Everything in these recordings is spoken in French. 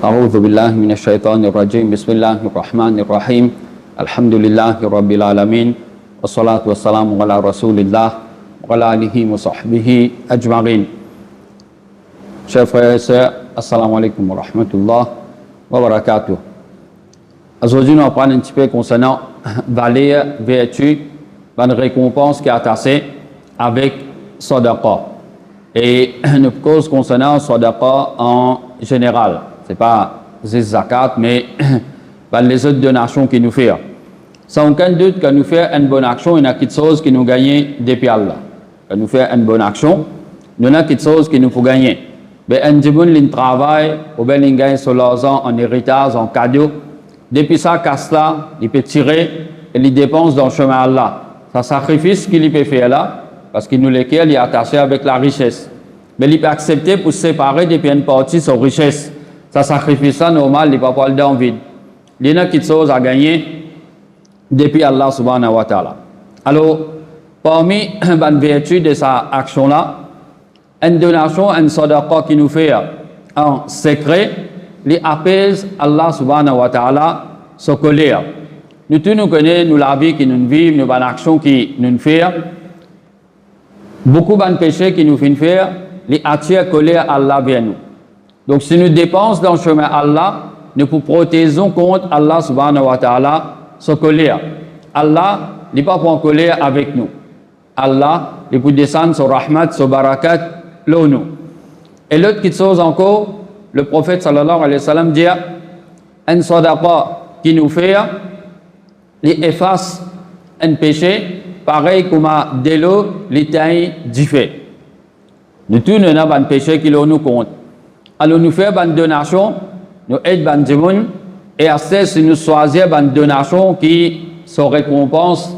أعوذ بالله من الشيطان الرجيم بسم الله الرحمن الرحيم الحمد لله رب العالمين والصلاة والسلام على رسول الله وعلى آله وصحبه أجمعين. Chers frères et sœurs, assalamu alaikum wa rahmatullah wa barakatuh. Aujourd'hui, nous allons un petit peu concernant valeur, vertu, une récompense qui est attachée avec Sadaqa. Et nous cause concernant Sadaqa en général. Ce n'est pas zakat, mais les autres donations qu'il nous fait. Sans aucun doute que nous faisons une bonne action, il y a quelque chose qui nous gagne depuis Allah. Quand nous faisons une bonne action, il y a quelque chose qui nous faut gagner. Mais un gens travaille, ou bien ils gagnent sur l'argent en héritage, en cadeau. Depuis ça, casse-là, il peut tirer et il dépense dans le chemin Allah. C'est un sacrifice qu'il peut faire là, parce qu'il nous lequel il est attaché avec la richesse. Mais il peut accepter pour se séparer depuis une partie de sa richesse. Ça sacrifice ça normal, il ne peut pas le dans le vide. Il y a quelque chose à gagner depuis Allah subhanahu wa ta'ala. Alors, parmi les vertus de cette action-là, une donation, une sadaqa qui nous fait en secret, il apaise Allah subhanahu wa ta'ala sa colère. Nous tous nous connaissons, nous la vie qui nous vivons, nous bonnes actions qui nous fait. Beaucoup de péchés qui nous font faire, les attirent colère Allah vers nous. Donc si nous dépensons dans le chemin Allah, nous nous protégeons contre Allah subhanahu wa ta'ala sa colère. Allah n'est pas en colère avec nous. Allah, il peut descendre son rahmat, son barakat, là nous. Et l'autre chose encore, le prophète sallallahu alayhi wa sallam dit, un sadaqa qui nous fait, il efface un péché, pareil comme de l'eau, les tailles du fait. Nous tous, nous avons un péché qui nous compte. Alors nous faisons une donation, nous aidons les gens, et après, si nous choisissons une donation qui se récompense,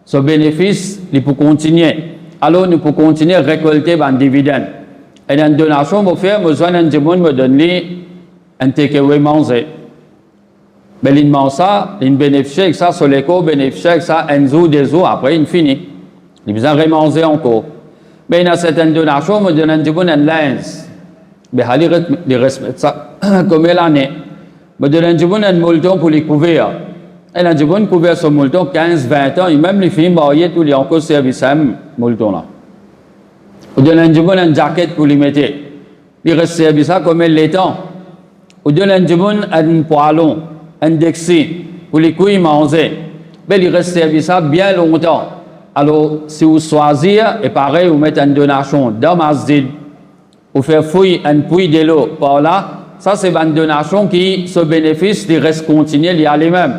ce bénéfice, il peut continuer. Alors nous pouvons continuer à récolter des dividendes. Et dans une donation, nous faisons besoin d'un gens me donner un takeaway manger. Mais il mange ça, il bénéficie avec ça, sur l'éco, bénéficie avec ça, un jour, deux jours, après il finit. Il a besoin de remanger encore. Mais dans certaines donations, me donne un gens un linge. Mais il respecte ça comme l'année. Me donne un gens un molleton pour les couvrir. Et un gens couvert ce molleton 15-20 ans, et même les filles mariées, tous les encore service à molleton là. On donne un gens une jaquette pour les mettre. Il reste service ça comme l'étang. On donne un gens un poêlon, un dexi pour les couilles manger. Mais il reste service ça bien longtemps. Alors, si vous choisissez, et pareil, vous mettez une donation dans masjid, vous faites fouiller un puits de l'eau par là, ça c'est une donation qui se bénéficie, il reste continuer, il y a les mêmes.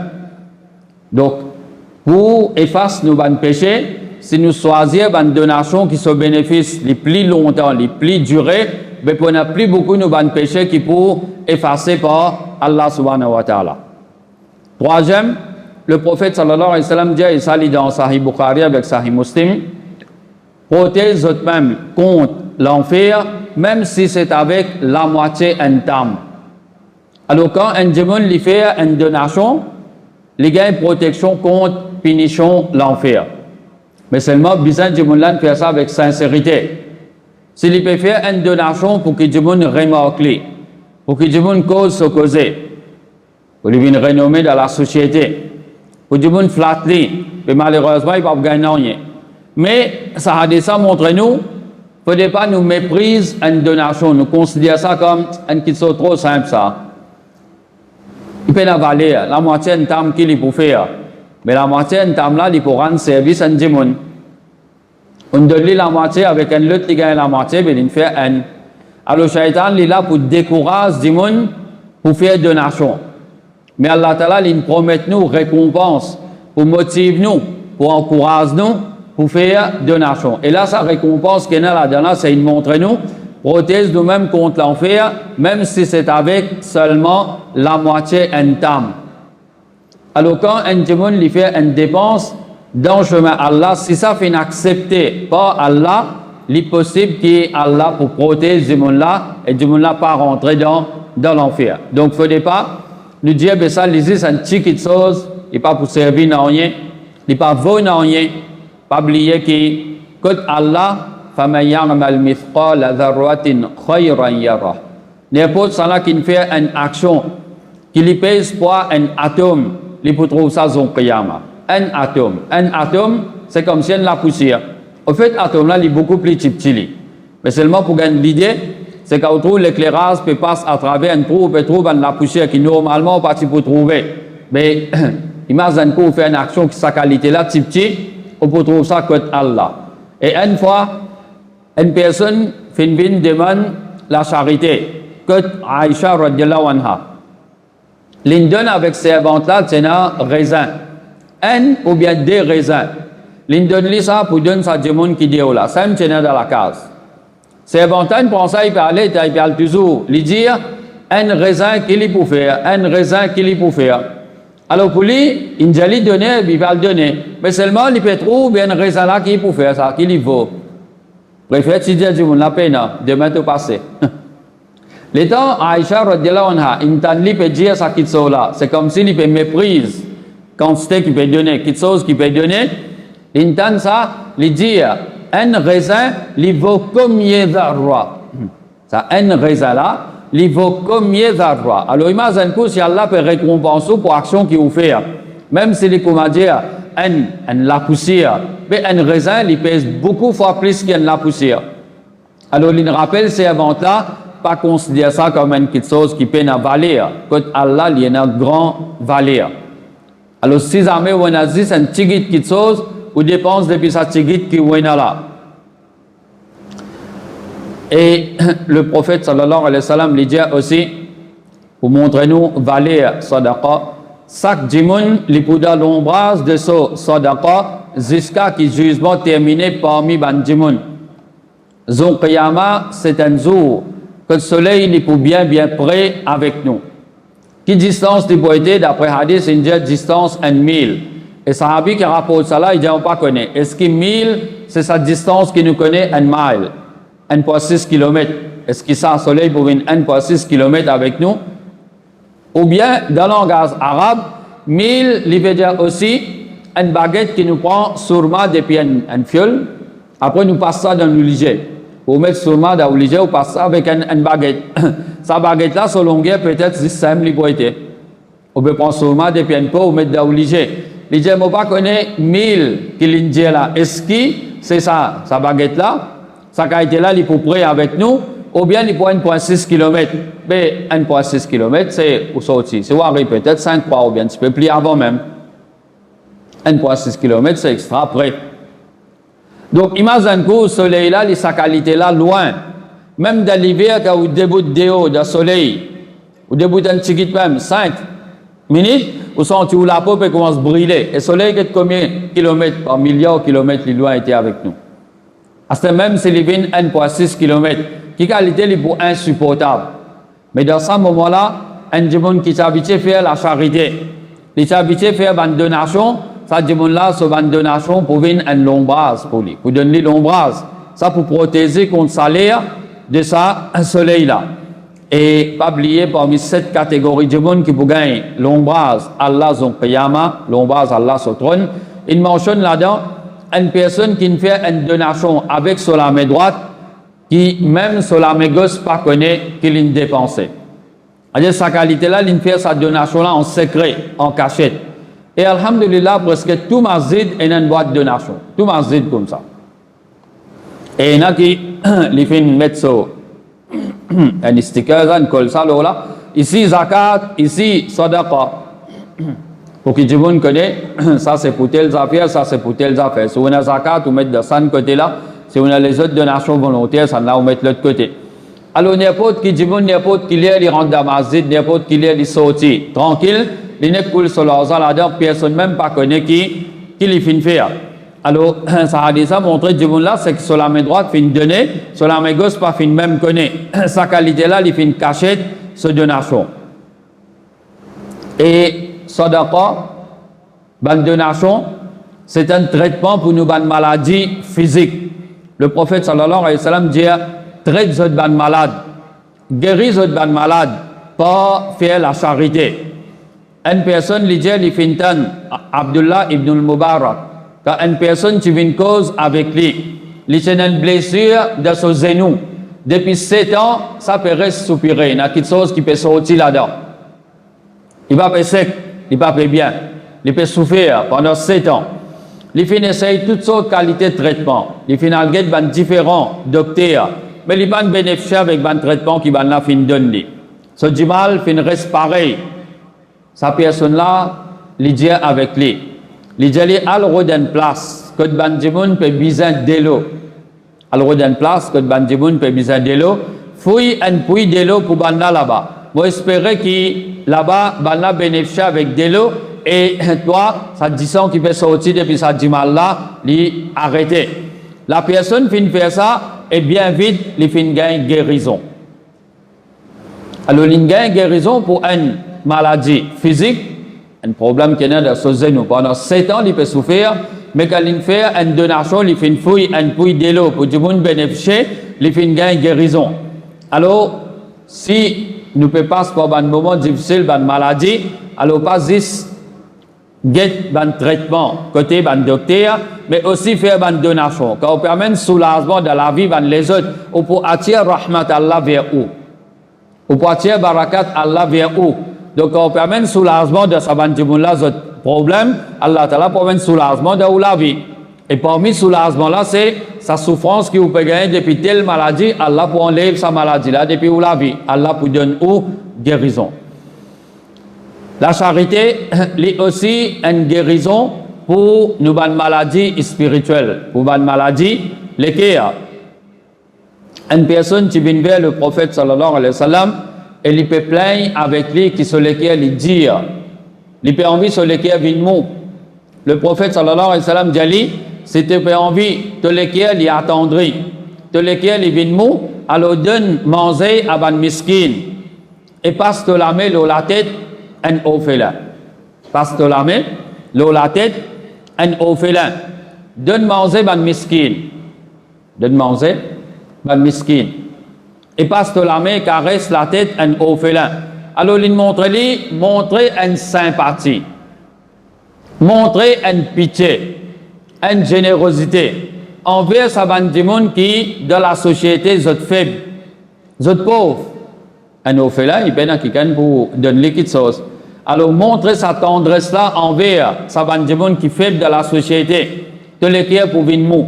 Donc, pour effacer nos bons péchés, si nous choisissons une donation qui se bénéficie les plus longtemps, les plus durées, mais on n'a plus beaucoup de bons péchés qui pour effacer par Allah subhanahu wa ta'ala. Troisième, le prophète sallallahu alayhi wa sallam dit, et ça lit dans Sahih Bukhari avec Sahih Muslim, protège vous-même contre l'enfer, même si c'est avec la moitié intame. Alors quand un démon lui fait une donation, il gagne protection contre punition l'enfer. Mais seulement besoin de démon faire ça avec sincérité. S'il peut faire une donation pour que le démon remarque, pour que le démon cause ce causer, pour lui une renommée dans la société, pour que le démon flatte, mais malheureusement il ne va pas gagner rien. Mais ça a des ça montre nous, il ne faut pas nous mépriser une donation, nous considérer ça comme une chose trop simple ça. Il peut la valer, la moitié de temps qu'il peut faire, mais la moitié de temps là, il peut rendre service à un démon. On donne la moitié avec un autre qui gagne la moitié, mais il fait un. Alors le shaitan il est là pour décourager les démons pour faire donation. Mais Allah Ta'ala il promet nous récompense pour motiver nous, pour encourager nous, pour faire donation. Et là, sa récompense qu'il y a là-dedans, c'est une montre nous, protège nous-mêmes contre l'enfer, même si c'est avec seulement la moitié intame. Alors quand un démon lui fait une dépense dans le chemin Allah, si ça fait accepté par Allah, il est possible qu'Allah pour protéger ce démon-là, et ce démon-là pas rentrer dans l'enfer. Donc, il ne faut pas nous dire que ça, c'est une petite chose, il n'est pas pour servir à rien, il n'est pas vaut à rien. Pas oublier que Allah, فَمَنْ يَعْمَلْ مِثْقَالَ ذَرَّةٍ خَيْرًا يَرَهُ. n'importe ça qui fait une action, qui lui pèse poids un atome, il peut trouver ça son qiyamah. Un atome, c'est comme si on la poussière. Au fait, l'atome là, il est beaucoup plus petit. Mais seulement pour gagner l'idée, c'est qu'au trou, l'éclairage peut passer à travers un trou, peut trouver la poussière qui normalement pas pour trouver. Mais imagine qu'on fait une action qui sa qualité là, petit, on peut trouver ça que Allah. Et une fois, une personne fait une demande la charité, que Aïcha radiallahu anha. L'une donne avec ses ventes là, c'est un raisin. Un ou bien des raisins. L'une donne ça pour donner ça du monde qui dit là. Ça me tient dans la case. C'est avantage pour ça, il parle toujours. Il dit, un raisin qu'il peut faire, un raisin qu'il peut faire. Alors pour lui, il va lui donner, il va le donner. Mais seulement, il peut trouver un raisin là qui peut faire ça, qu'il vaut. Préfère, si Dieu dit, la peine, demain tout passé. Les temps, Aïcha, radiallahu anha, il peut dire ça qui là. C'est comme s'il peut méprise quantité qu'il peut donner, quelque chose qu'il peut donner. Il entend ça, il dit, un raisin, il vaut combien d'arrois? Ça, un raisin là, il vaut combien d'arrois? Alors, imagine que si Allah peut récompenser pour l'action qu'il vous fait, même si il comment dire, la poussière, mais un raisin, il pèse beaucoup fois plus qu'une la poussière. Alors, il rappelle ces ventes-là, pas considérer ça comme quelque chose qui peut valer, que Allah, il y a une grande valeur. Alors, si jamais on a dit c'est un petit quelque chose, ou dépense depuis sa tigit qui est là. Et le prophète sallallahu alayhi wa sallam lui dit aussi, pour montrer nous valeur sadaqa, chaque dimoun li pouda l'ombrage de ce sadaqa jusqu'à qui jugement terminé parmi ban dimoun. Zon qiyama, c'est un jour que le soleil n'est pour bien près avec nous. Qui distance de beauté d'après hadith, c'est une distance 1 mille. Et Sahabi qui rapporte ça là, il dit on pas connaît. Est-ce que 1000, c'est sa distance qui nous connaît 1 mile, 1,6 km. Est-ce que ça, le soleil pour venir 1,6 km avec nous? Ou bien, dans le langage arabe, 1000, il veut dire aussi une baguette qui nous prend sûrement depuis un fiole. Après, nous passons ça dans l'ouligé. Pour mettre sûrement dans l'ouligé, on passe ça avec une baguette. Sa baguette là, sa longueur peut-être 10 cm on peut prendre sûrement depuis un pot ou mettre dans l'ouligé. Les gens ne pas connaître 1000 qu'il dit là. Est-ce que c'est ça, sa baguette là, sa qualité là, il est pour près avec nous, ou bien il pour 1,6 km. Mais 1,6 km, c'est où sorti. C'est peut-être 5 pas ou bien un petit peu plus avant même. 1,6 km, c'est extra près. Donc, imagine que le soleil là, sa qualité là, loin. Même dans l'hiver, quand vous débutez de haut, dans le soleil, vous débutez un petit même, 5 minutes, vous sentez où la peau peut commencer à brûler. Et le soleil est combien de kilomètres par milliard de kilomètres, il doit être avec nous. C'est même s'il vient 1,6 km, qui qualité est pour insupportable. Mais dans ce moment-là, un monde qui s'habitue à faire la charité, il s'habitue à faire une donation, ça dit là, ce une donation pour venir un l'ombrage pour lui, pour donner l'ombrage. Ça pour protéger contre salaire de ça, un soleil là. Et pas oublier parmi cette catégorie de monde qui peut gagner l'ombrage Allah son qiyamah, l'ombrage Allah son trône, il mentionne là-dedans une personne qui fait une donation avec sur la main droite, qui même sur la main gauche pas connaît qu'il a dépensé. C'est-à-dire sa qualité là, il fait sa donation là en secret, en cachette. Et alhamdulillah, presque tout masjid est une boîte de donation. Tout masjid comme ça. Et il y en a qui les fait mettre sur un sticker, un col ça là. Ici zakat, ici sadaqa. Pour que tout le monde connaisse, ça c'est pour telles affaires, ça c'est pour telles affaires. Si on a zakat, on met de ça côté là. Si on a les autres donations volontaires, ça là on met de l'autre côté. Alors n'importe qui, n'importe qui il rentre dans la masjid, n'importe qui il sorti tranquille. Il n'est pas sur l'argent là-dedans, personne même pas connaît qui les fait faire. Alors, ça a déjà montré du monde là, c'est que sur la main droite, il fait donner, sur la main gauche, pas même connaît. Sa qualité là, il fait une cachette, ce donation. Et sadaqa, bonne donation, c'est un traitement pour nous bonnes maladies physiques. Le prophète sallallahu alayhi wa sallam dit, traite cette bonne malade, guéris cette bonne malade, pas faire la charité. Une personne, il fait Abdullah ibn al-Mubarak, quand une personne qui vient une cause avec lui, il a une blessure de son genou. depuis 7 ans, ça peut rester soupirer. Il y a quelque chose qui peut sortir là-dedans. Il va pas sec, il va pas bien. Il peut souffrir pendant 7 ans. Il fait essayer toutes sortes de qualités de traitement. Il fait des différents docteurs. Mais il va bénéficier avec un traitement qui va la fin donner. Ce Jimal fin reste pareil. Sa personne là, il dit avec lui. Il dit al roden place que ban Jimoun peut besoin de l'eau. Al roden place que ban Jimoun peut besoin de l'eau. Fouille un puits de l'eau pour ban là-bas. Moi espérer que là-bas ban la bénéficier avec de l'eau et toi, ça dit qui peut sortir depuis sa Jimal là, lui arrêter. La personne fin faire ça et bien vite, il fin gagne guérison. Alors, il gagne guérison pour une maladie physique, un problème qui est dans ce genou. Pendant 7 ans, il peut souffrir, mais quand il fait une donation, il fait une fouille, un puits de l'eau pour tout le monde bénéficier, il fait gagne guérison. Alors, si nous ne pouvons pas par un moment difficile, une maladie, alors pas juste get un traitement côté un docteur, mais aussi faire une donation. Quand on permet un soulagement de la vie de les autres, on peut attirer rahmat Allah vers où? On peut attirer barakat Allah vers où? Donc on permet un soulagement de sa problème, Allah Ta'ala permet un soulagement de la vie. Et parmi ce soulagement là, c'est sa souffrance qui vous peut gagner depuis telle maladie, Allah pour enlever sa maladie là depuis où la vie. Allah pour donner où? Guérison. La charité est aussi une guérison pour nos maladies spirituelles, pour nos maladies lesquelles une personne qui vient vers le prophète sallallahu alayhi wa sallam, et il peut plaindre avec lui qui sur lesquels il dit, il peut envie sur lesquels il mou. Le prophète sallallahu alayhi wa sallam dit, si tu peux envie de lesquels il attendrit, de lesquels il vient mou, alors donne manger à un miskin et passe de la main dans la tête un orphelin. Passe de la main dans la tête un orphelin. Donne manger à un miskin. Donne manger à un miskin. Et passe de la main, caresse la tête un orphelin. Alors il montre une sympathie, montrer une pitié, une générosité envers sa bande de monde qui, dans la société, sont faibles, sont pauvres. Un orphelin, il peine à quelqu'un pour donner quelque chose. Alors montrer sa tendresse là envers sa bande de monde qui est faible dans la société, de l'équerre pour venir mou.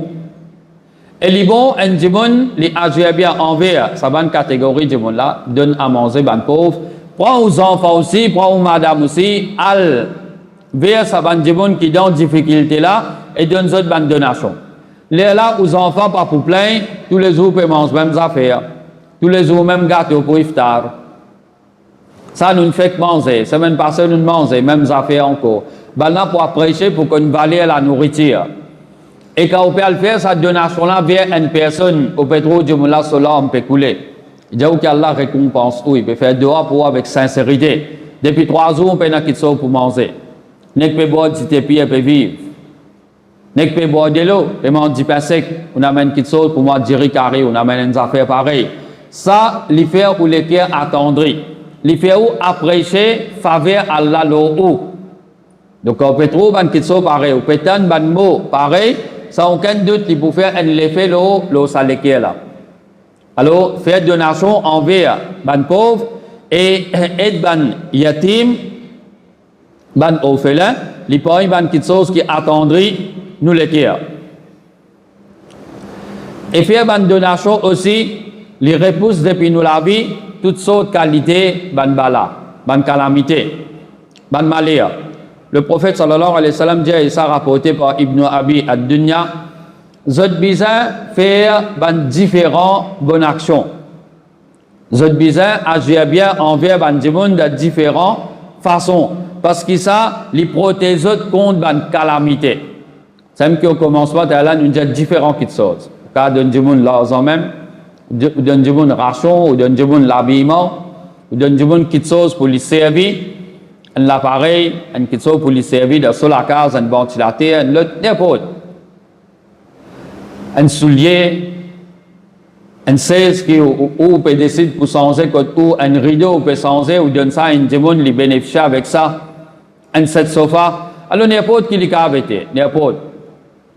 Et les bons, un dimon, les agir bien envers sa bonne catégorie de monde là, donne à manger ban pauvre. Prends aux enfants aussi, prends aux madame aussi, al vers sa bonne dimon qui dans difficulté là et donne autres bonnes donations. Les là aux enfants pas pour plein, tous les jours ils mangent mêmes affaires, tous les jours même gâteau pour iftar. Ça nous fait que manger, semaine passée nous mangeons mêmes affaires encore. Ben là pour prêcher pour qu'on valide la nourriture. Et quand on peut le faire, cette donation-là vers une personne, au pétrole du moulin solar, on peut couler. Il dit qu'Allah récompense, oui, il peut faire dehors pour avec sincérité. Depuis 3 jours, on peut n'a quelque chose pour manger. N'est que peut boire du tépi et peut vivre. N'est que peut boire de l'eau, et manger du pain sec, on amène quelque chose pour moi dire carré, on amène des affaires pareilles. Ça, les faire ou les cœurs attendris. Les faire ou apprécier, faveur Allah l'eau. Donc on peut trouver quelque chose pareil, on peut entendre un mot pareil, sans aucun doute, il peut faire un effet l'eau saléquer là. Alors, faire donation envers les pauvres et aider les yatim, les orphelins, les pauvres, quelque chose qui attendrit nous les cœurs. Et faire une donation aussi, les repousse depuis nous la vie, toutes sortes de qualités, ban bala, ban calamité, ban malheur. Le prophète sallallahu alayhi wa sallam dit, et ça rapporté par Ibn Abi ad-Dunya, zot bizarre faire différentes bonnes actions. Zot bizarre agir bien envers des gens de différentes façons. Parce que ça, les protège contre une calamité. C'est qu'au commencement, là, nous avons différentes choses. Quand on donne l'argent même, ou donne ration, ou donne l'habillement, ou donne quelque chose pour les servir. Un appareil, un quelque chose pour lui servir dans la case, un ventilateur, n'importe. Un soulier, un chaise qui ou peut décider pour changer, ou un rideau peut changer, ou donne ça à un démon, les bénéficie avec ça. Un set sofa, alors n'importe qui les cavité, n'importe.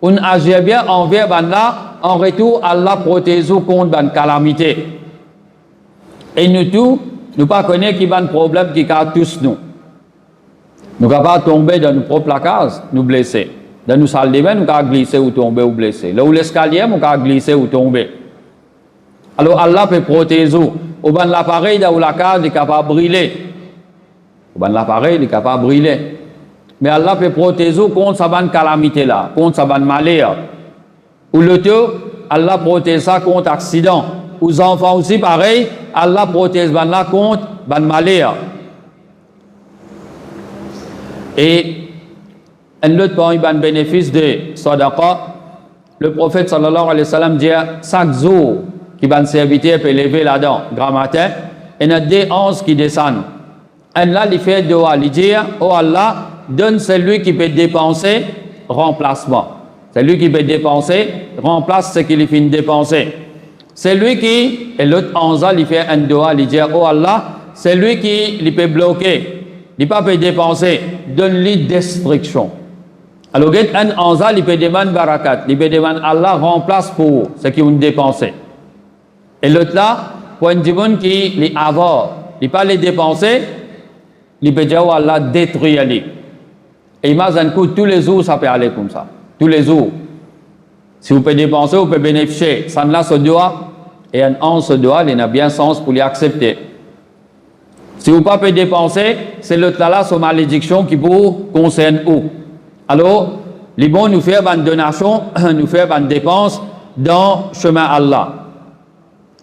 On agit bien envers là, en retour, Allah protège nous contre une calamité. Et nous tous, nous pas connaissons qui va un problème qui a tous nous. Nous ne pouvons pas tomber dans nos propres cases, nous blesser. Dans nos salles de bain, nous pouvons glisser ou tomber ou blesser. Là où l'escalier, nous pouvons glisser ou tomber. Alors Allah peut protéger nous. Au bas de l'appareil, dans la case, il est capable de brûler. Au bas de l'appareil, il est capable de brûler. Mais Allah peut protéger nous contre cette calamité-là, contre ce malheur. Ou le tout, Allah protège ça contre accident. Aux enfants aussi, pareil, Allah protège ça contre le malheur. Et un autre point, il y a un bénéfice de sadaqa. Le prophète sallallahu alayhi wa sallam dit chaque jour qui va un serviteur peut lever là-dedans, grand matin, et il y a des 11 qui descendent. Et là, il fait dua, il dit oh Allah, donne celui qui peut dépenser remplacement. Celui qui peut dépenser remplace ce qu'il finit de dépenser. Celui qui, et l'autre 11 ans, il fait un dua, il dit oh Allah, celui qui il peut bloquer, il ne peut pas dépenser, donne-lui destruction. Alors, un 11 ans, il peut demander barakat, il peut demander Allah remplace pour ce qu'ils ont dépensé. Et l'autre là, pour un monde qui les avoir, il ne peut pas les dépenser, il peut dire oh Allah détruire-les. Et imagine que tous les jours, ça peut aller comme ça. Tous les jours. Si vous pouvez dépenser, vous pouvez bénéficier. Ça là se doit, et un 11 se doit, il a bien sens pour les accepter. Si vous ne pouvez pas dépenser, c'est l'autre là, c'est malédiction qui vous concerne où. Alors, les bons nous faire une donation, nous faire une dépense dans le chemin Allah.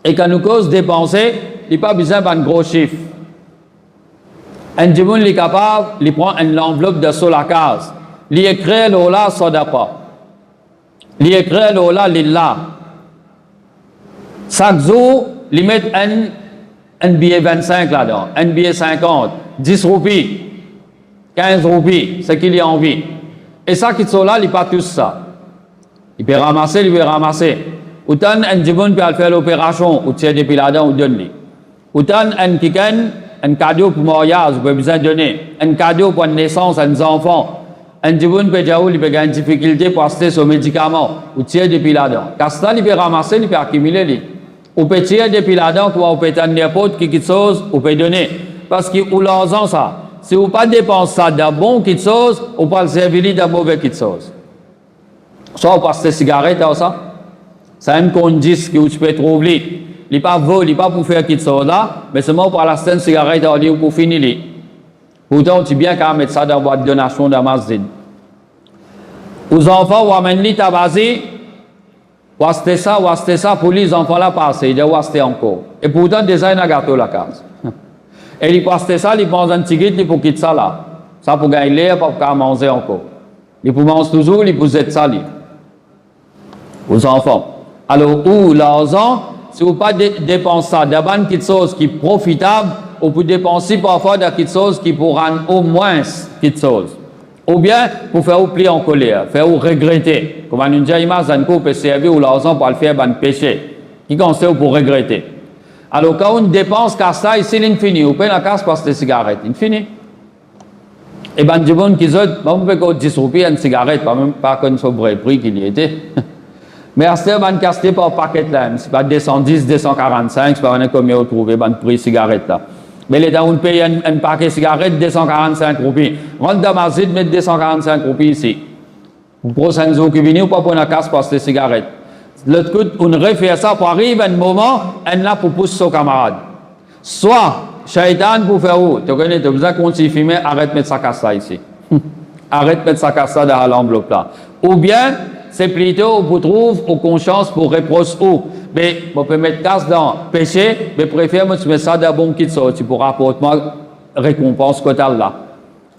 Et quand nous cause dépenser, il n'y a pas besoin d'un gros chiffre. Un djimoun est capable, il prend une enveloppe de sur la case. Il écrit l'ola sadaqa. Il écrit l'ola lillah. Chaque jour, il met un billet 25 là-dedans, un billet 50, 10 roupies, 15 roupies, ce qu'il y a envie. Et ça qui sont là, il n'y a pas tout ça. Il peut ramasser, il peut ramasser. Autant un djimoun peut faire l'opération, ou tirer depuis là-dedans, ou donner. Autant un kiken, un cadeau pour mariage, vous pouvez besoin de donner. Un cadeau pour une naissance à nos enfants. Un djimoun peut dire, il peut avoir une difficulté pour acheter son médicament, ou tirer depuis là-dedans. Car ça, il peut ramasser, il peut accumuler. Ou peut tirer depuis là-dedans, ou peut être n'importe qui quelque chose, ou peut donner. Parce que, ou l'argent, ça. Si vous ne pas dépensez ça d'un bon quelque chose, ou pas le servir d'un mauvais quelque chose. Soit vous passez des cigarettes, ou ça. C'est un condice que vous pouvez trouver. Il n'est pas vol, il n'est pas pour faire quelque chose là, mais seulement pour la scène cigarette ou pour finir. Pourtant, tu bien qu'à mettre ça dans votre donation dans masjid. Aux enfants, vous amenez les tabasés, vous achetez ça pour les enfants là passer, ils doivent acheter encore. Et pourtant, déjà, il y a un gâteau la case. Et ils acheter ça, ils prennent un ticket, ils pour quitter ça là. Ça pour gagner l'air, pour manger encore. Ils pour manger toujours, ils pour jeter ça là. Aux enfants. Alors, où l'argent, si vous ne pas dépenser ça dans quelque chose qui est profitable, vous pouvez dépenser parfois dans quelque chose qui pour rendre au moins quelque chose. Ou bien pour faire oublier en colère, faire ou regretter. Comme on nous dit, imagine qu'on peut servir ou l'argent pour le faire un péché, qui consiste pour regretter. Alors quand on dépense car ça, ici, il finit. Vous payez la casse parce que des cigarettes, il finit. Et ben, du monde qui dit, vous pouvez 10 roupies une cigarette, pas qu'on soit vrai prix qu'il y était. Mais à ce moment, on casse par paquet là, c'est pas 210, 245, c'est pas combien vous trouvez un prix cigarette là. Mais les gens, on paye un paquet de cigarettes 245 roupies. Rentre dans ma zone, mettre 245 roupies ici. Vous prenez 5 jours qui viennent, ou pas pour une casse parce que des cigarettes. L'autre côté, on refait ça pour arriver à un moment, on là pour pousser son camarade. Soit, shaitan pour faire où? Tu connais, tu as besoin qu'on s'y filme, arrête de mettre sa casse là ici. Arrête de mettre sa casse là dans l'enveloppe là. Ou bien, c'est plutôt pour trouver aux consciences pour reprocher où. Mais on peut mettre casse dans péché, mais préfère mettre ça dans bon qui sort, tu pourras apporter récompense totale là.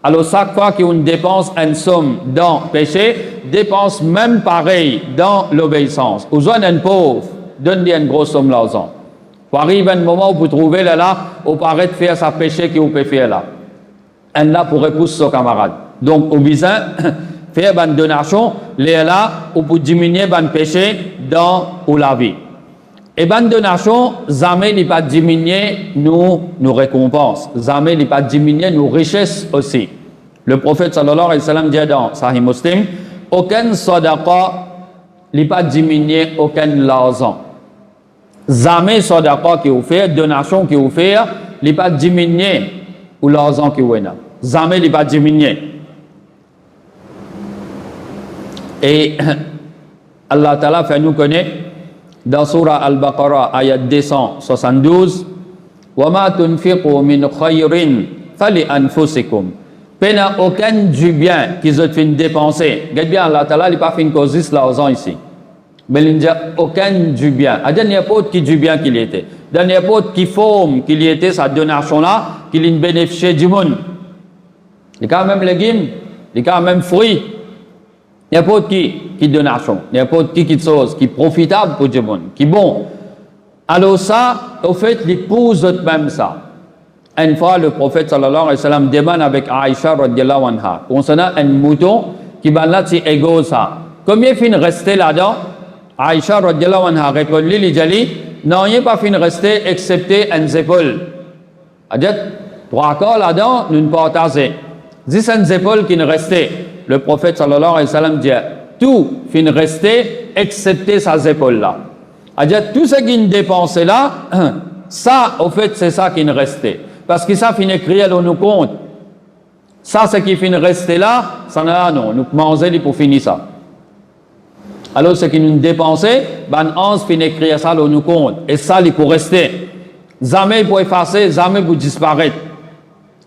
Alors chaque fois qu'on dépense une somme dans péché, dépense même pareil dans l'obéissance. Aux jeunes un pauvre, donne-lui une grosse somme d'argent. Pour arriver à un moment où vous trouvez là, vous paraît de faire sa péché que vous pouvez faire là. Un là pour repousser son camarade. Donc, au besoin, faire une donation, les là, pour diminuer le péché dans la vie. Et une donation, jamais n'est pas diminuer nos récompenses. Jamais n'est pas diminuer nos richesses aussi. Le prophète sallallahu alayhi wa sallam dit dans Sahih Muslim, aucun sadaqa il n'a pas diminué aucun l'argent. Jamais sadaqa qui vous fait, donation qui vous fait, il n'a pas diminué ou l'argent qui vous fait. Jamais il n'a pas diminué. Et Allah Ta'ala fait nous connaître dans Surah Al-Baqarah, ayat 272, وَمَا تُنْفِقُوا مِنْ خَيْرٍ فَلِأَنفُسِكُمْ. Pena aucun du bien qu'ils ont fait dépenser. Regarde bien, Allah Ta'ala n'a pas fait une cause l'argent ici. Mais il n'y a aucun du bien. Il n'y a pas qui du bien qu'il était. Il n'y a pas qui forme qu'il y était sa donation là, qu'il ait bénéficié du monde. Il y a quand même légumes, il y a quand même fruits. Il n'y a pas qui donation. Il n'y a pas qui chose qui est profitable pour du monde, qui est bon. Alors ça, au fait, il épouse même ça. Une fois, le prophète sallallahu alayhi wa sallam demande avec Aïcha radiallahu anha concernant un mouton qui va là, c'est égaux ça. Combien fin rester là-dedans? Aïcha radiallahu anha répond, il dit, non, il n'y a pas fin rester excepté un épaules. C'est-à-dire, 3 quarts là-dedans, nous ne partagons. 10 épaules qui ne restaient. Le prophète sallallahu alayhi wa sallam dit, tout fin rester excepté ces épaules-là. C'est-à-dire, tout ce qui ne dépensait là, ça, au fait, c'est ça qui ne restait. Parce que ça finit crier dans nos comptes. Ça, ce qui finit rester là, ça n'a non. Nous mangeons pour finir ça. Alors, ce qui nous dépensait, ben, on finit crier ça dans nos comptes. Et ça, il peut rester. Jamais pour effacer, jamais pour disparaître.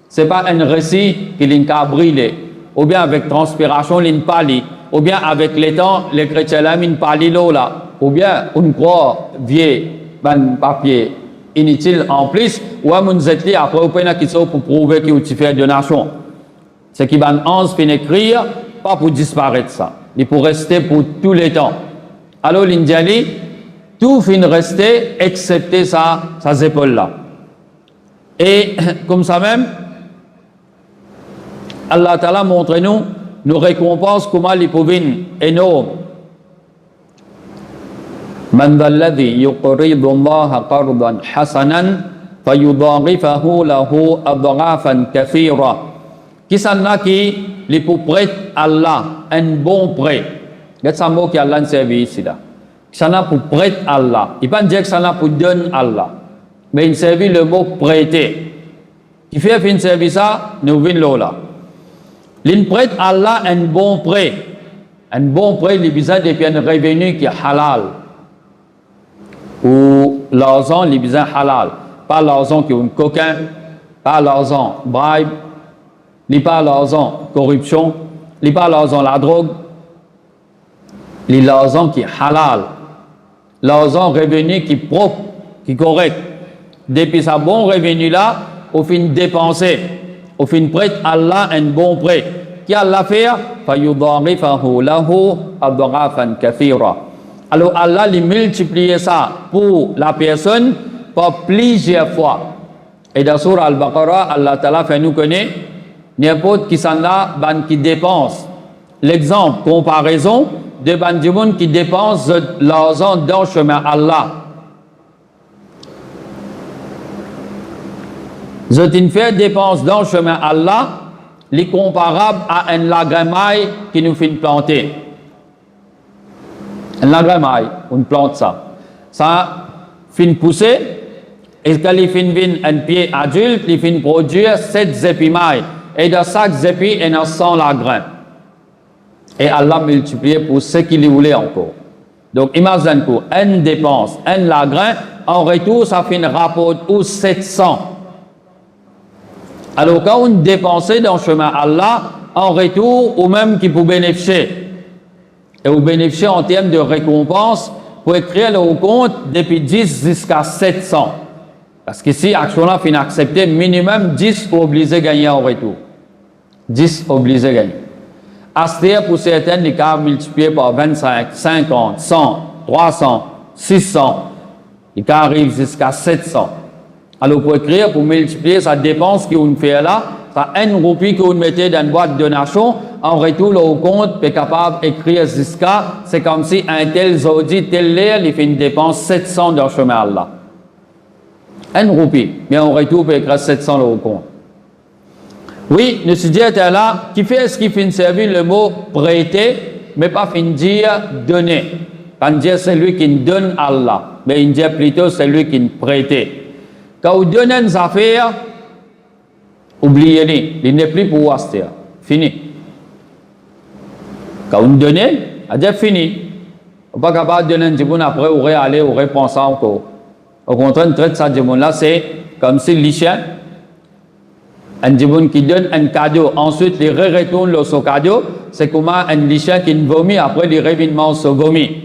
Ce n'est pas un récit qui n'a brûlé. Ou bien avec transpiration, il n'a pas li. Ou bien avec les temps, les chrétiens là, ils n'ont pas li l'eau là. Ou bien, on croit vieux, ben, papier inutile en plus, ou à mon zetli après au point qui sont pour prouver qu'il tu fais donation. Ce qui va en fin écrire, pas pour disparaître ça, mais pour rester pour tous les temps. Alors l'Indiali, tout fin rester excepté sa épaules là. Et comme ça même, Allah Ta'ala montre nous récompense comment les pauvres énormes. من ذا الذي يقرض الله قرضا حسنا فيضاعفه له أضعافا كثيرة. Qui s'en a qui les pour prêter Allah un bon prêt. C'est un mot qui Allah servi ici là. Qui s'en a pour prêter Allah. Il ne pas dire que ça n'a pour donner Allah. Mais il servi le mot prêter. Qui fait fin service ça, nous venons là. Il prête Allah un bon prêt. Un bon prêt, il besoin de un revenu qui est halal. Ou l'argent, il besoin halal. Pas l'argent qui est un coquin, pas l'argent bribe, ni pas l'argent corruption, ni pas l'argent la drogue, ni l'argent qui est halal. L'argent revenu qui est propre, qui est correct. Depuis ce bon revenu là, au fin dépenser, au fin prête Allah un bon prêt. Qui Allah fait? فَيُضَاعِفَهُ لَهُ أَضْعَافًا كَثِيرًا. Alors Allah lui multiplie ça pour la personne par plusieurs fois. Et dans Surah Al-Baqarah, Allah Ta'ala fait nous connaître n'importe qui s'en a, qui dépense. L'exemple, comparaison de ban du monde qui dépense l'argent dans le chemin Allah. Je t'ai fait dépense dans le chemin Allah, les comparable à un lagremaille qui nous fait planter. Un lagremaille, on plante ça. Ça fin pousser, et quand il fin un pied adulte, il fin produire 7 épimailles. Et dans chaque épi, il y a 100 lagrins. Et Allah multiplie pour ce qu'il voulait encore. Donc, imagine-vous, une dépense, un lagrin, en retour, ça fait un rapport ou 700. Alors, quand on dépense dans le chemin Allah, en retour, ou même qui peut bénéficier. Et vous bénéficiez en termes de récompense pour écrire le compte depuis 10 jusqu'à 700. Parce qu'ici, action-là, il faut accepter minimum 10 pour obliger à gagner en retour. 10 obligés à gagner. Acheter pour certaines, les cas multipliés par 25, 50, 100, 300, 600. Les cas arrivent jusqu'à 700. Alors, pour écrire, pour multiplier sa dépense qu'on fait là, ça 1 roupie que vous mettez dans une boîte de donation, en retour, le compte est capable d'écrire jusqu'à, c'est comme si un tel zodi, tel l'air, il fait une dépense 700 dans le chemin Allah. 1 roupie, mais en retour, il peut écrire 700 le compte. Oui, nous se disons là, qui fait ce qui fait servir le mot prêter, mais pas fin dire donner. Pas dire c'est lui qui donne à Allah, mais il dit plutôt c'est lui qui prête. Quand vous donnez une affaire, oubliez-les, il n'est plus pour vous acheter. Fini. Quand vous donnez, c'est déjà fini. Vous n'êtes pas capable de donner un djibon après, vous aller, vous penser encore. Au contraire, traite ça djibon là, c'est comme si l'isha, un djibon qui donne un cadeau, ensuite il retourne ce cadeau, c'est comme un lisha qui vomit, après il revient se vomit.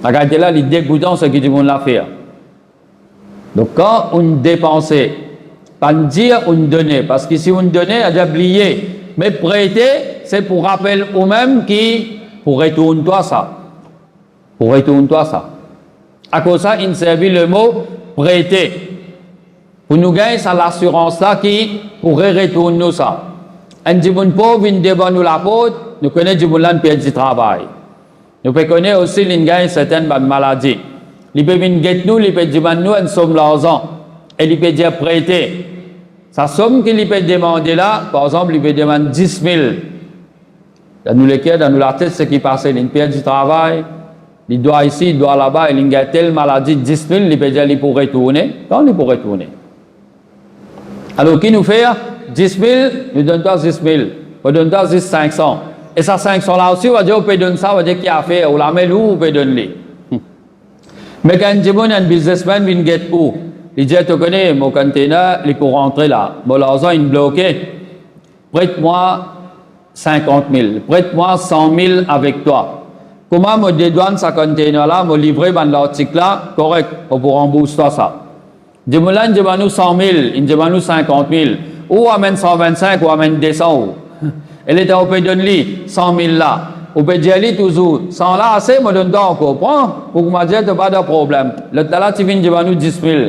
Regardez là, les dégoûtants, ce que djibon l'a fait. Donc quand on dépense, pas dire on donne, parce que si on donne, on a déjà oublié. Mais prêter, c'est pour rappeler au même qui pour retourner toi ça. Pour retourner toi ça. À cause de ça, il servait le mot prêter. Pour nous gagner, c'est l'assurance là qui pourrait retourner nous ça. Un djibon pauvre vient devant nous la porte, nous connaissons djibon là perd du travail. Nous connaissons aussi qu'il gagne certaines maladies. Il peut venir guetter nous, il peut dire nous une somme d'argent. Et il peut dire prêter. Sa somme qu'il peut demander là, par exemple, il peut demander 10 000. Dans nous les cas, dans nous la tête, ce qui passe, il perd du travail, il doit ici, il doit là-bas, il a telle maladie, 10 000, il peut dire il pourrait retourner. Non, il pourrait retourner. Alors, qui nous fait 10 000, nous donne toi 10 000. On donne toi 500. Et ça 500 là aussi, on va dire, on peut donner ça, on va dire qui a fait, on la met où, on peut donner. Mais quand un businessman vient get où? Il dit, tu connais, mon container, il peut rentrer là. Mon l'argent, il est bloqué. Prête-moi 50 000. Prête-moi 100 000 avec toi. Comment me dédouane ce container là, me livrer dans l'article là, correct, on peut rembourser ça. Dis-moi là, dis-moi 100 000, dis-moi 50 000. Ou amène 125 ou amène 200. Elle était au peut donner 100 000 là. On peut dire toujours, 100 là assez, me donne encore. Prends, pour que je dise, pas de problème. Le là, tu viens de nous 10 000.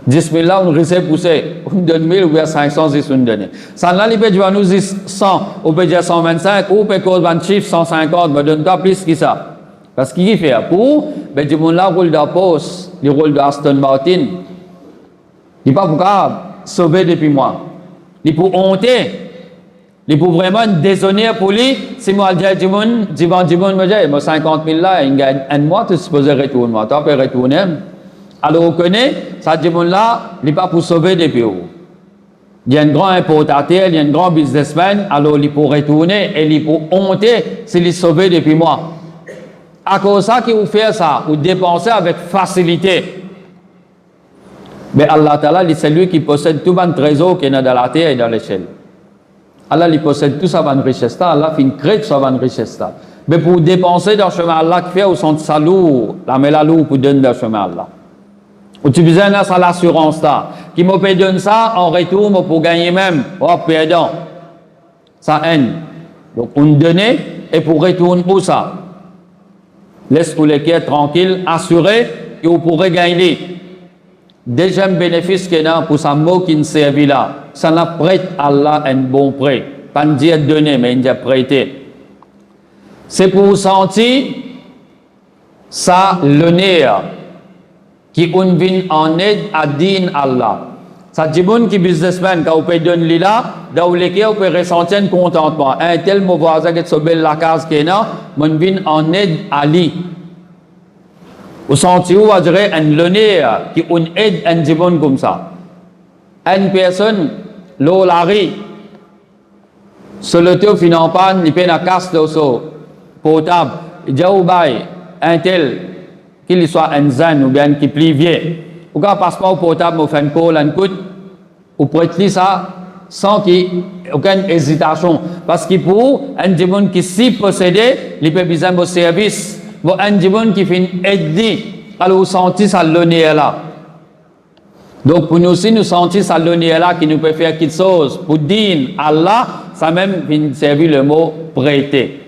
10 000 là, on risque de pousser. On donne 1000 ou bien 500 si on donne. Ça là, il peut dire nous 100, on peut dire 125, ou on peut cause un chiffre 150, me donne pas plus que ça. Parce qu'il fait pour, ben du monde là, roule de poste, le rôle de Aston Martin. Il n'est pas pour sauver depuis moi. Il est pour honter. Il est pour vraiment déshonneur pour lui. Si moi, je dis du monde me dit, moi 50 000 là, il gagne un mois, tu es supposé retourner. Moi, tu peux retourner. Alors, on connaît, ça dit là, il n'est pas pour sauver des pays. Il y a un grand importateur, il y a un grand businessman, alors il est pour retourner et il est pour honter s'il est sauvé depuis moi. À cause de ça, qu'il vous fait ça, vous dépensez avec facilité. Mais Allah Ta'ala, c'est lui qui possède tout le trésor qui est dans la terre et dans l'échelle. Allah, il possède tout ça, dans richesse. Allah, il crée tout ça, dans richesse. Mais pour dépenser dans le chemin Allah, qui fait au son salut, la mélalou pour donner dans le chemin Allah. Ou tu besoin de ça, l'assurance là. Qui me peut donner ça, en retour, pour gagner même. Oh, pardon. Ça haine. Donc, on donne et pour retourner pour ça. Laisse tous les cœurs tranquilles, assurés, et vous pourrez gagner. Deuxième bénéfice qu'il y a pour ça mot qui ne servit là. Ça n'a prête Allah un bon prêt. Pas dire donner, mais dire prêter. C'est pour vous sentir ça l'honneur qui on vient en aide à din Allah. Ça dit bon qui businessman quand vous pouvez donner là, dans lequel vous pouvez ressentir un contentement. Un tel mon voisin qui se belle la case qui est là, mon vient en aide à lui. Vous sentez où, on dirait, un l'honneur qui on aide un djibon comme ça. Une personne, l'eau la rit, sur le tour finant panne, il peut la casse de son portable, il dit au bail, un tel, qu'il soit un zen ou bien qui plie vieux. Ou quand passeport portable, vous faites un call, un coup, vous prêtez ça sans qu'il y ait aucune hésitation. Parce que pour un djibon qui s'y possédait, il peut besoin de service. Pour un djibon qui fait aider, alors vous sentez ça l'honneur là. Donc pour nous aussi, nous sentons ça l'honneur là qui nous peut faire quelque chose. Pour dire Allah, ça même vient servir le mot prêter.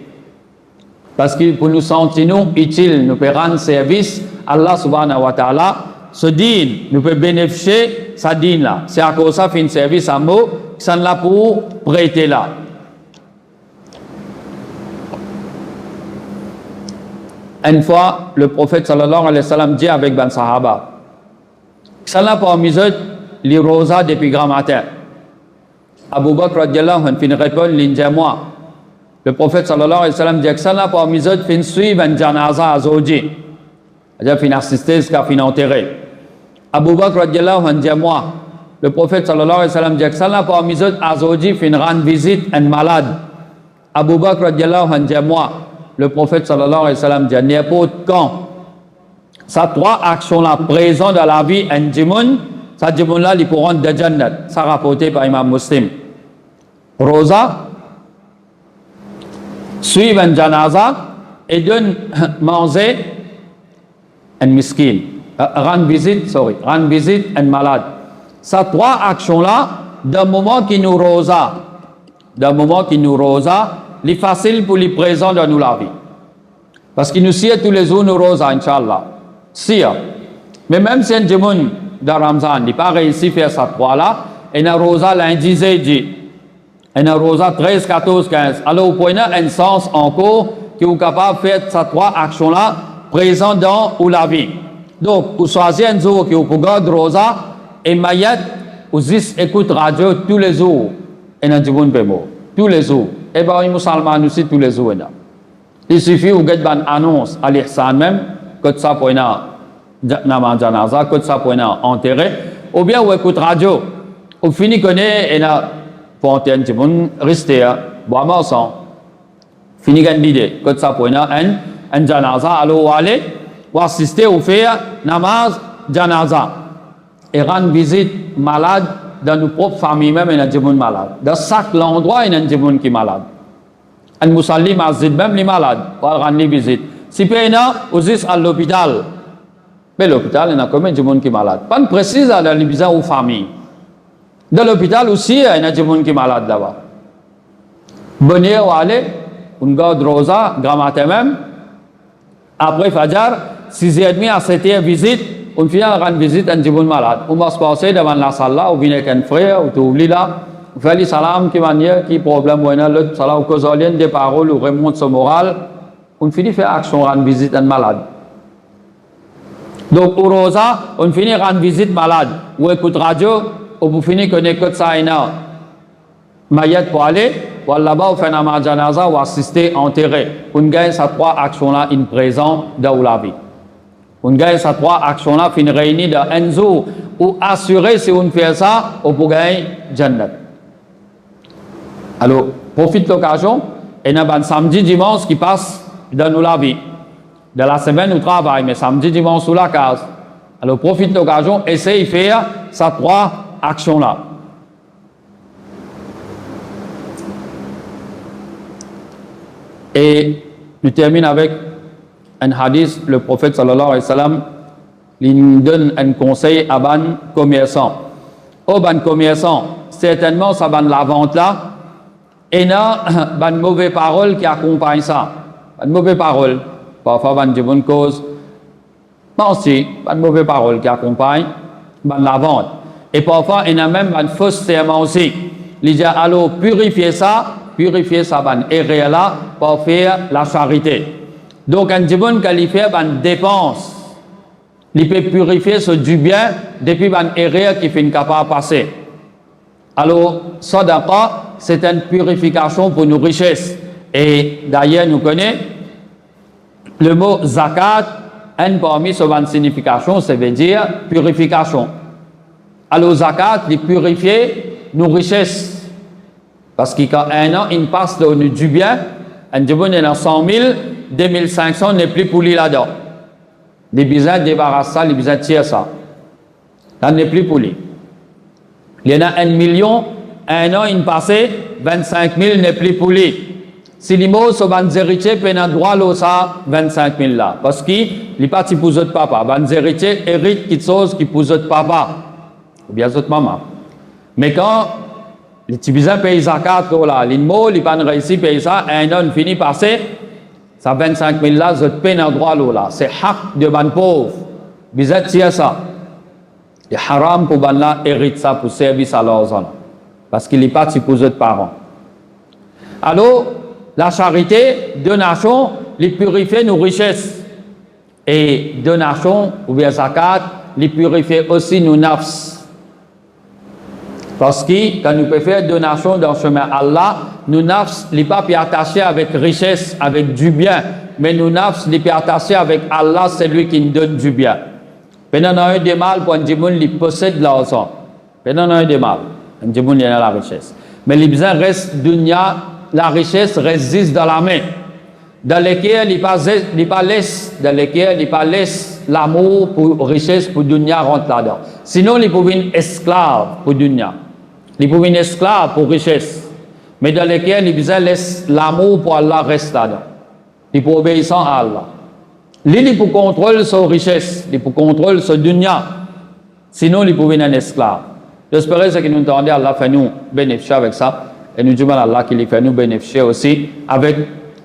Parce que pour nous sentir nous utiles, nous pouvons rendre service, Allah subhanahu wa ta'ala, ce din, nous pouvons bénéficier sa din là. C'est à cause de ça, fait service à mot, ça ne l'a pour prêter là. Une fois, le prophète sallallahu alayhi wa sallam dit avec Ben Sahaba, ça n'a pas mis les rosas depuis grand matin. Abu Bakr radiallahu anhu fin répond, l'indien moi, le prophète sallallahu alayhi wa sallam dit que ça n'a pas mis autre fin suivre un janaza à Zoji. C'est-à-dire fin assister jusqu'à fin enterrer. Abu Bakr radiallahu anhu dit moi, le prophète sallallahu alayhi wa sallam dit que ça n'a pas mis autre à Zoji fin rendre visite un malade. Abu Bakr radiallahu anhu dit moi, le prophète sallallahu alayhi wa sallam dit n'importe quand. Ça trois actions là présentes dans la vie un djimoun, ça djimoun là il pourront de Jannat. Ça rapporté par Imam Muslim. Rosa, suivre un janaza et donne manger un miskin. Rendre visite un malade. Ça trois actions là, d'un moment qui nous rosa, les facile pour les présents dans nous la vie. Parce qu'il nous sait tous les jours nous rosa, Inch'Allah. Sire. Mais même si un djimoun de Ramzan n'est pas réussi à faire ça trois là, et un rosa lundi, jeudi. Un rosa 13, 14, 15. Alors, vous prenez un sens encore que vous êtes capable de faire ces trois actions-là présentes dans la vie. Donc, vous choisissez un jour que vous pouvez garder rosa et mayat, vous écoutez radio tous les jours. Et un djiboun pémo. Tous les jours. Et bien, les musulmans aussi tous les jours. Il suffit de vous avez une annonce à l'Ihsan même, que ça pour une namaz janaza, que ça pour une enterré. Ou bien, vous écoutez radio. Vous finissez de connaître et pour entendre un monde rester boire ensemble fini gagne l'idée que ça pour un janaza alors aller ou assister ou faire namaz janaza et rendre visite malade dans nos propres familles même et un monde malade dans chaque endroit il y a un monde qui est malade un musalli masjid même les malades pour rendre visite si pas aussi à l'hôpital mais l'hôpital il y a combien de monde qui est malade pas précis dans les besoins aux familles. Dans l'hôpital aussi, il y a des gens qui sont malades là-bas. Bonnier ou aller, on garde rosa, grand matin même. Après Fajar, 6h30 à 7h, visite, on finit à rendre visite à un gens malade. On va se passer devant la salle là, on vient avec un frère, on t'oublie là. On fait les salam, qui manière, qui problème, on a l'autre salam, cause des paroles, on remonte son moral. On finit faire action, rendre visite à un malade. Donc, au rosa, on finit rendre visite malade. Ou écoute radio, ou vous finissez que n'écoute ça et non. Mayat pour aller, ou là-bas, vous faites un namaz janaza ou assister enterré. On gagne ces trois actions-là in présent dans la vie. On gagne ces trois actions-là fin réunies dans un jour ou assurer si on fait ça, on peut gagner Jannat. Alors, profite de l'occasion, et il y a un samedi, dimanche qui passe dans la vie. Dans la semaine, on travaille, mais samedi, dimanche, sous la case. Alors, profite de l'occasion, essaye de faire ces trois actions-là. Et nous terminons avec un hadith, le prophète sallallahu alayhi wa sallam, il donne un conseil à ban commerçant. Au ban commerçant, certainement, ça ban la vente là, et il y a ban mauvaise parole qui accompagne ça. Ban mauvaise parole, parfois ban de bonne cause, mais aussi ban mauvaise parole qui accompagne ban la vente. Et parfois, il y a même ban fausse serment aussi. Il dit alors purifier ça ban erreur là pour faire la charité. Donc un djibon qualifié ban dépense. Il peut purifier ce du bien depuis ban erreur qui fait capable de passer. Alors sadaqa c'est une purification pour nos richesses. Et d'ailleurs nous connaissons le mot zakat, un parmi ce ban signification, ça veut dire purification. Alors zakat, il purifier nos richesses. Parce qu'un an, il passe du bien, un djibon est dans 100 000, 2500 n'est plus pour lui là-dedans. Les besoins débarrassent ça, les besoins tirent ça. Ça n'est plus pour lui. Il y en a 1 million, un an, il passe, 25 000 n'est plus pour lui. Si les mots sont des héritiers, puis un droit là, ça, 25 000 là. Parce qu'il n'est pas pour votre papa. Les héritiers héritent quelque chose qui pour votre papa. Ou bien votre maman. Mais quand les petits besoins payent zakat, les mots, les pas réussi à payer ça, un an finit passer, ça 25 000 là, vous payez un droit là. C'est haq de ban pauvre. Vous êtes ça. C'est haram pour ban là, hérite ça pour service à leurs enfants. Parce qu'il n'est pas pour votre parents. Alors, la charité, donation, les purifier nos richesses. Et donation, ou bien zakat, les purifier aussi nos nafs. Parce que quand nous pouvons faire donation dans le chemin Allah, nous nafs, n'est pas attaché avec richesse, avec du bien, mais nous nafs, n'est pas attaché avec Allah, c'est lui qui nous donne du bien. Pendant un des mal, pour un djimoun, il possède l'argent. Pendant un des mal, un djimoun, il a la richesse. Mais les besoins restent dunya, la richesse résiste dans la main. Dans lesquels il pas laisse l'amour pour richesse pour dunya rentre là-dedans. Sinon, il peut être esclave pour dunya. Il peut être esclave pour richesse. Mais dans lesquels il laisse l'amour pour Allah reste là-dedans. Il peut obéissant à Allah. Il peut contrôler sa richesse, il peut contrôler sa dunya. Sinon, il peut être un esclave. J'espère que nous entendons Allah fait nous bénéficier avec ça. Et nous demandons à Allah qu'il fait nous bénéficier aussi avec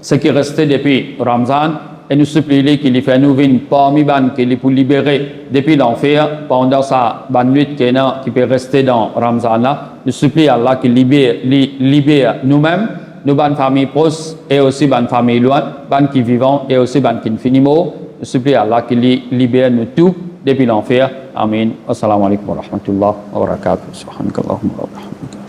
ce qui est resté depuis Ramzan. Et nous supplions qu'il fait nous venir parmi les qu'il pour libérer depuis l'enfer pendant sa bonne nuit qui peut rester dans Ramzan là. Nous supplions Allah qu'il libère nous-mêmes, nos bonnes familles proches et aussi bonnes familles loin, bonnes qui vivent et aussi bonnes qui finissent. Nous supplions Allah qu'il libère nous tous depuis l'enfer. Amen. Assalamu alaikum wa rahmatullah wa barakatuh. Subhanakallahumma wa bihamdika.